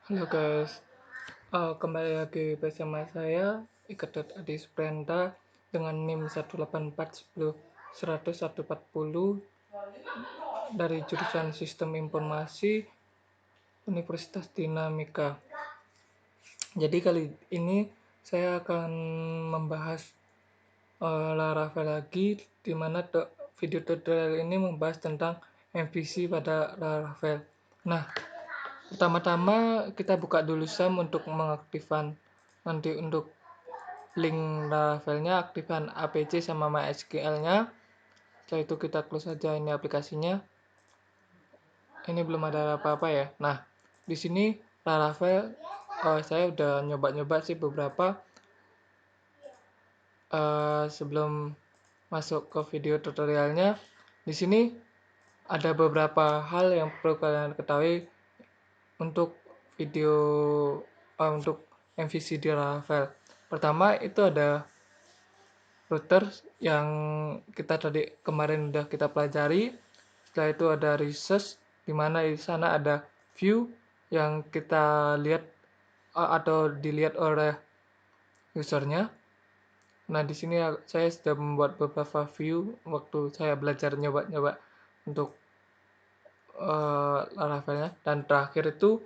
Halo guys, kembali lagi bersama saya Ikedet Adi Suprenta dengan NIM 18410 dari jurusan Sistem Informasi Universitas Dinamika. Jadi kali ini saya akan membahas Laravel lagi, di mana video tutorial ini membahas tentang MVC pada Laravel. Nah, pertama-tama kita buka dulu SAM untuk mengaktifkan nanti untuk link Laravelnya, aktifkan APC sama MySQL-nya. Setelah itu kita close saja ini aplikasinya. Ini belum ada apa-apa ya. Nah, di sini Laravel saya udah nyoba-nyoba sih beberapa sebelum masuk ke video tutorialnya. Di sini ada beberapa hal yang perlu kalian ketahui untuk video untuk MVC di Laravel. Pertama itu ada router yang kita tadi kemarin udah kita pelajari. Setelah itu ada resource, di mana di sana ada view yang kita lihat atau dilihat oleh usernya. Nah, di sini saya sudah membuat beberapa view waktu saya belajar nyoba-nyoba untuk Laravelnya. Dan terakhir itu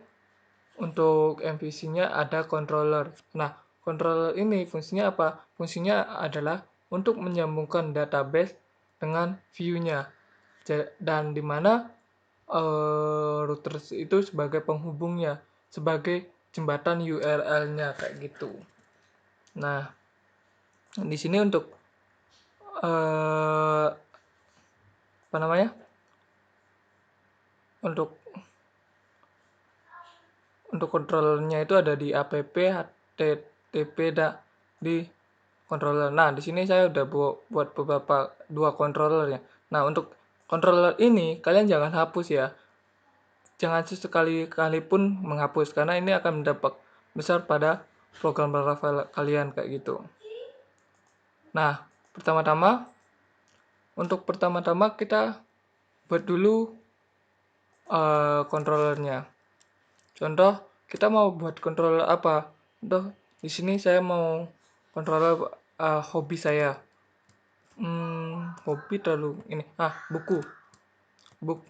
untuk MVC-nya ada controller. Nah, controller ini fungsinya apa? Fungsinya adalah untuk menyambungkan database dengan view-nya. Dan di mana router itu sebagai penghubungnya, sebagai jembatan URL-nya kayak gitu. Nah, di sini untuk apa namanya? Untuk controllernya itu ada di app http di controller. Nah, di sini saya udah buat beberapa dua controller ya. Nah, untuk controller ini kalian jangan hapus ya. Jangan sesekali-kali pun menghapus karena ini akan berdampak besar pada program Laravel kalian kayak gitu. Nah, pertama-tama kita buat dulu controllernya. Contoh, kita mau buat controller apa? Contoh, di sini saya mau controller hobi saya. Hobi terlalu ini. Buku. Book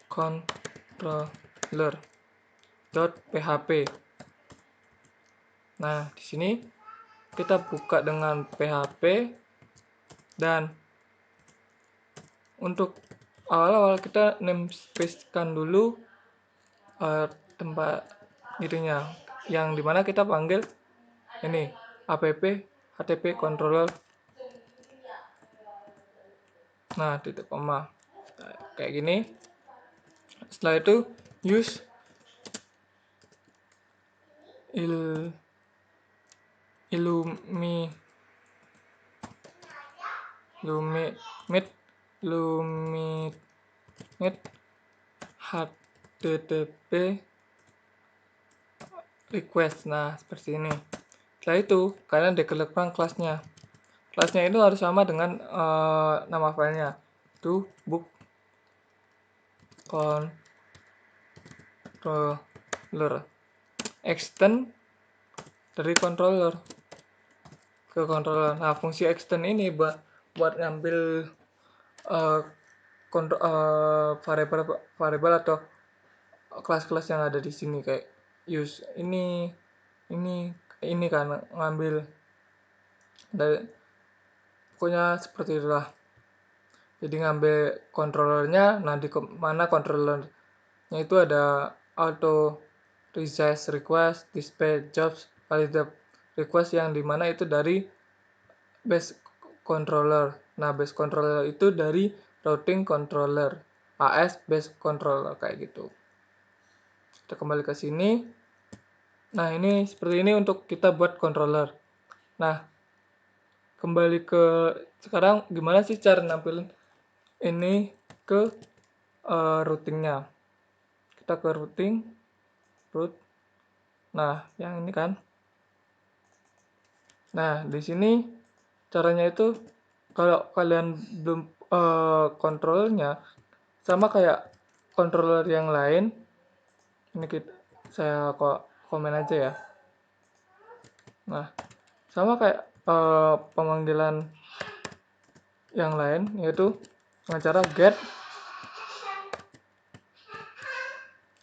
controller.php. Nah, di sini kita buka dengan PHP dan untuk awal-awal kita namespace-kan dulu tempat dirinya yang dimana kita panggil ini app http controller. Nah, titik koma kayak gini. Setelah itu use illumit http request. Nah, seperti ini. Setelah itu kalian deklarasikan kelasnya. Kelasnya itu harus sama dengan nama filenya, itu book controller, extend dari controller ke controller. Nah, fungsi extend ini buat ngambil variabel atau kelas-kelas yang ada di sini kayak use ini kan ngambil dari pokoknya seperti itulah. Jadi ngambil controllernya, nah di mana controllernya itu ada auto resize request, display jobs, validate request yang dimana itu dari base controller. Nah, base controller itu dari routing controller, AS base controller kayak gitu. Kita kembali ke sini. Nah, ini seperti ini untuk kita buat controller. Nah, kembali ke sekarang gimana sih cara nampilin ini ke routingnya. Kita ke root. Nah, yang ini kan. Nah, di sini caranya itu kalau kalian belum kontrolnya sama kayak controller yang lain. Ini saya komen aja ya. Nah, sama kayak pemanggilan yang lain, yaitu dengan cara get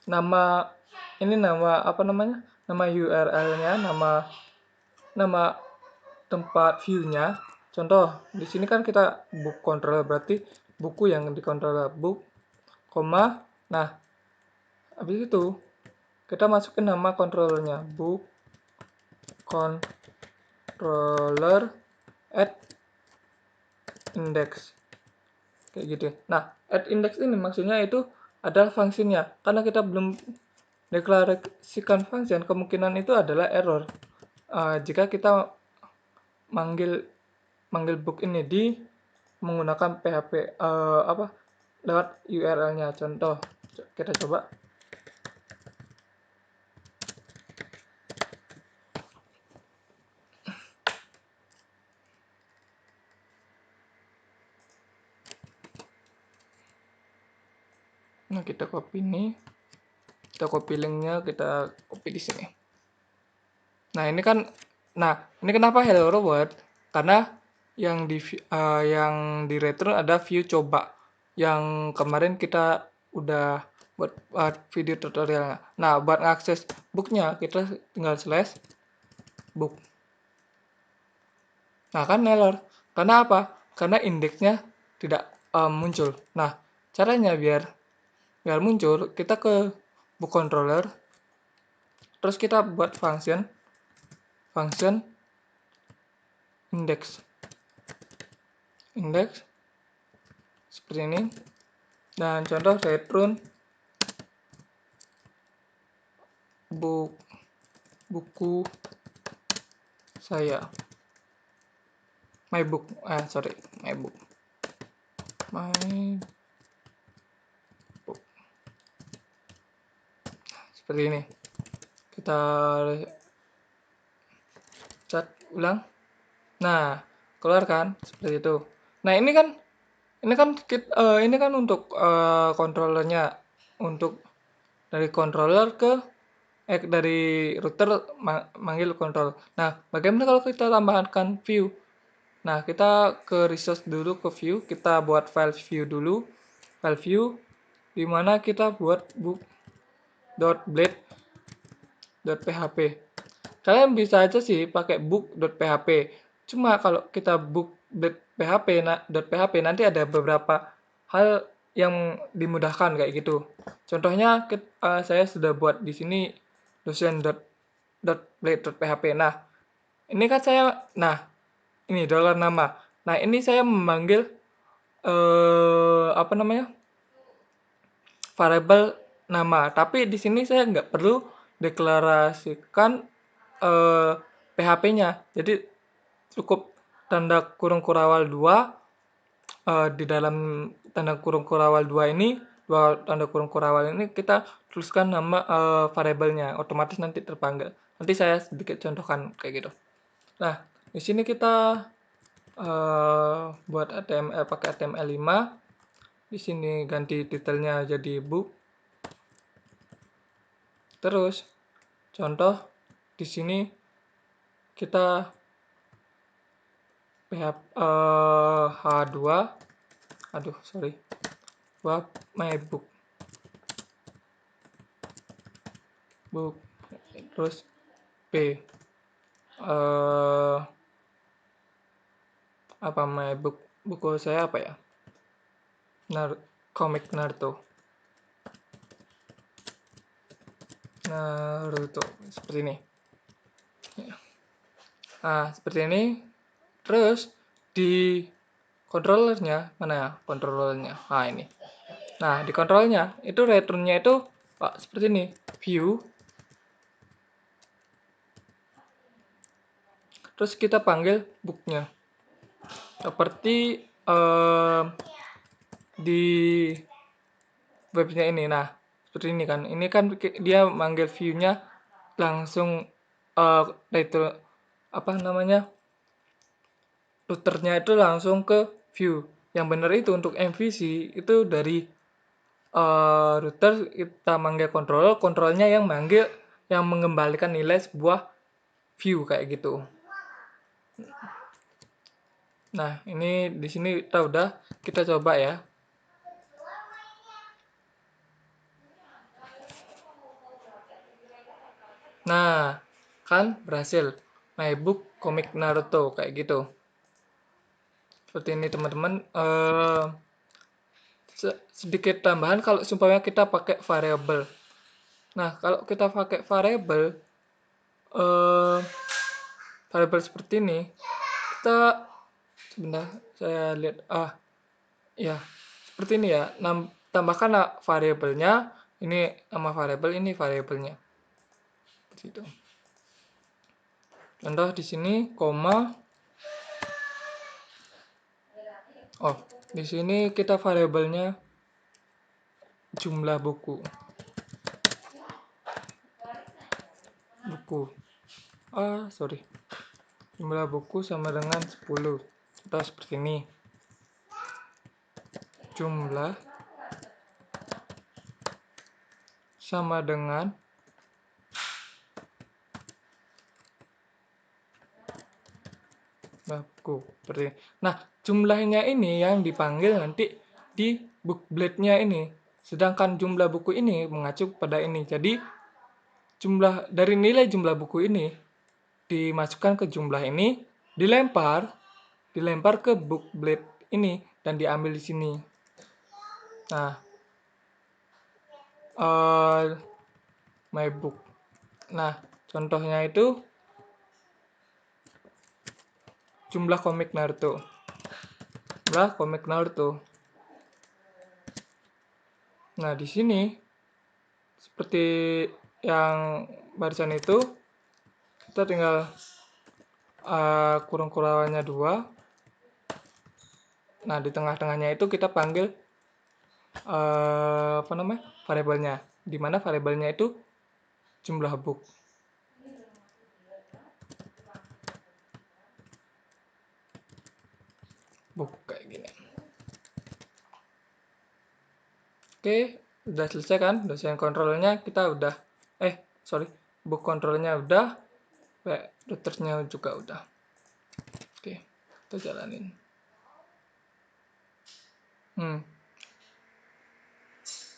nama nama URL-nya, nama tempat view-nya. Contoh di sini kan kita book controller, berarti buku yang di controller book, nah habis itu kita masukin nama controllernya, book controller at index, kayak gitu. Nah, at index ini maksudnya itu adalah fungsinya, karena kita belum deklarasikan function, kemungkinan itu adalah error jika kita manggil book ini di menggunakan PHP lewat URL-nya. Contoh kita coba. Nah, kita copy ini, kita copy linknya, kita copy di sini. Nah, ini kenapa hello world? Karena yang di return ada view coba yang kemarin kita udah buat video tutorialnya. Nah, buat akses booknya kita tinggal slash book. Nah, kan error. Karena apa? Karena indeksnya tidak muncul. Nah, caranya biar muncul, kita ke book controller, terus kita buat function index seperti ini, dan contoh return buku saya, my book seperti ini. Kita cat ulang. Nah, keluar kan seperti itu. Nah, ini kan untuk controllernya, untuk dari controller ke dari router manggil control. Nah, bagaimana kalau kita tambahkan view? Nah, kita ke resource dulu, ke view, kita buat file view dulu. File view di mana kita buat book.blade.php. Kalian bisa aja sih pakai book.php. Cuma kalau kita book.php nanti ada beberapa hal yang dimudahkan kayak gitu. Contohnya saya sudah buat di sini dosen.blade.php. Nah, ini kan ini dollar nama. Nah, ini saya memanggil variabel nama, tapi di sini saya nggak perlu deklarasikan PHP-nya. Jadi cukup tanda kurung kurawal 2, di dalam tanda kurung kurawal 2 ini, tanda kurung kurawal ini kita tuliskan nama variabelnya, otomatis nanti terpanggil. Nanti saya sedikit contohkan kayak gitu. Nah, di sini kita buat HTML pakai HTML5. Di sini ganti titelnya jadi book. Terus contoh di sini kita H2 buat my book terus P my book, buku saya apa ya, komik Naruto seperti ini. Nah, seperti ini. Terus di controllernya mana ya, controllernya? Nah, ini. Nah, di controllernya itu returnnya itu seperti ini, view. Terus kita panggil booknya seperti di webnya ini. Nah, seperti ini kan. Ini kan dia manggil view-nya langsung routernya itu langsung ke view. Yang benar itu untuk MVC itu dari router kita manggil controller, controllernya yang mengembalikan nilai sebuah view kayak gitu. Nah, ini di sini kita coba ya. Nah, kan berhasil. My book comic Naruto kayak gitu. Seperti ini teman-teman. Sedikit tambahan kalau sumpahnya kita pakai variabel. Nah, kalau kita pakai variabel seperti ini, kita sebentar saya lihat ya seperti ini ya. Tambahkan variabelnya, ini nama variabel, ini variabelnya. Seperti itu. Contoh di sini koma. Di sini kita variabelnya jumlah buku. Jumlah buku sama dengan 10. Contoh seperti ini. Jumlah sama dengan buku. Seperti ini. Nah, jumlahnya ini yang dipanggil nanti di bookblade-nya ini. Sedangkan jumlah buku ini mengacu pada ini. Jadi, dari nilai jumlah buku ini dimasukkan ke jumlah ini, dilempar ke bookblade ini dan diambil di sini. Nah, my book. Nah, contohnya itu jumlah komik Naruto. Nah, di sini seperti yang barusan itu, kita tinggal kurung-kurangannya 2. Nah, di tengah-tengahnya itu kita panggil variabelnya, di mana variabelnya itu jumlah book. Kayak gini. Oke, udah selesai kan? Dosen kontrolnya kita udah book kontrolnya udah, routersnya juga udah. Oke, kita jalanin.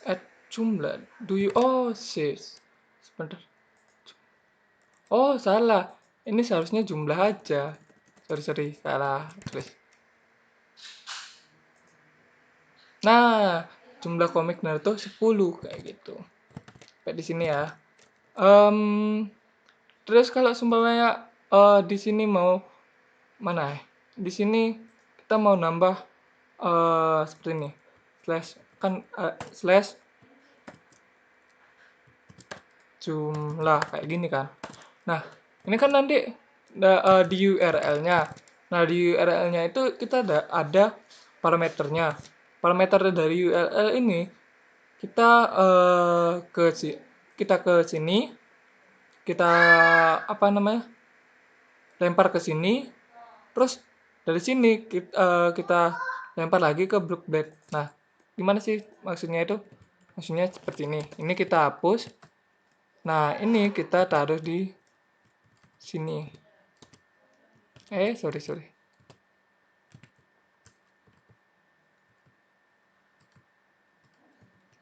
Add jumlah. Sebentar. Salah. Ini seharusnya jumlah aja. Sorry, salah. Terus. Nah, jumlah komik Naruto 10 kayak gitu. Kayak di sini ya. Terus kalau seumpamanya di sini mau mana? Di sini kita mau nambah seperti ini. Slash jumlah kayak gini kan. Nah, ini kan nanti di URL-nya. Nah, di URL-nya itu kita ada parameternya. Parameter dari URL ini kita ke sini, kita lempar ke sini, terus dari sini kita lempar lagi ke bookblade. Nah, gimana sih maksudnya itu? Maksudnya seperti ini. Ini kita hapus. Nah, ini kita taruh di sini. Sorry.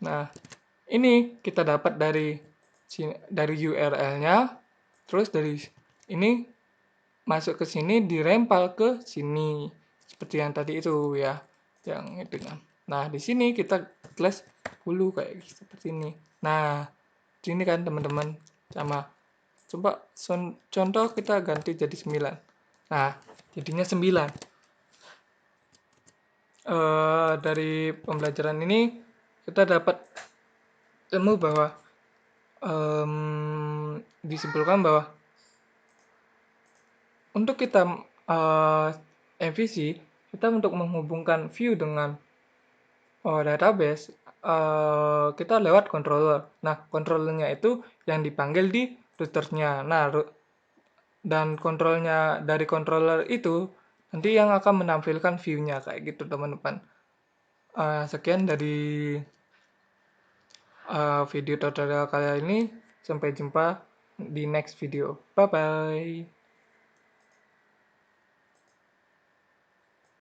Nah, ini kita dapat dari URL-nya, terus dari ini masuk ke sini, dirempal ke sini, seperti yang tadi itu ya, yang itu kan. Nah, di sini kita slash 10 kayak seperti ini. Nah, di sini kan teman-teman, sama coba contoh kita ganti jadi 9. Nah, jadinya 9. Dari pembelajaran ini kita dapat ilmu bahwa disimpulkan bahwa untuk kita MVC, kita untuk menghubungkan view dengan database, kita lewat controller. Nah, controllernya itu yang dipanggil di routersnya. Nah, dan kontrolnya dari controller itu nanti yang akan menampilkan view-nya kayak gitu teman-teman. Sekian dari video tutorial kali ini. Sampai jumpa di next video. Bye bye.